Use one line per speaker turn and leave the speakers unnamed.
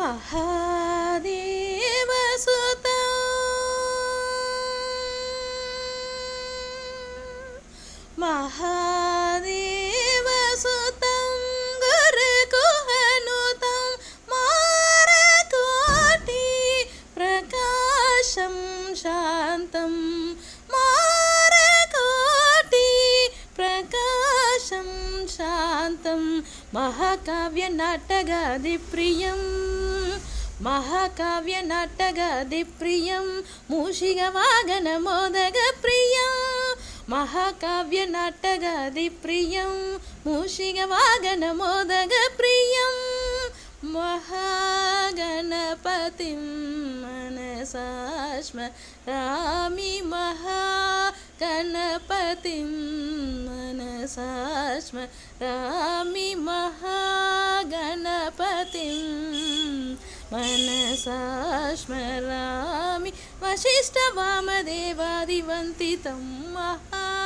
महादेवसुतं महादेवसुतं गुरुकुहनुतं मारकोटि प्रकाशं शान्तं मारकोटि प्रकाशं शान्तं महाकाव्यनाटकादिप्रियं महाकाव्यनाटकादिप्रियं मूषिकवाहनमोदकप्रियं महाकाव्यनाटकादिप्रियं मूषिकवाहनमोदकप्रियं महागणपतिं मनसा स्मरामि महागणपतिं मनसा स्मरामि महागणपतिं मनसा स्मरामि वसिष्ठवामदेवादिवन्दितं महागणपतिम्।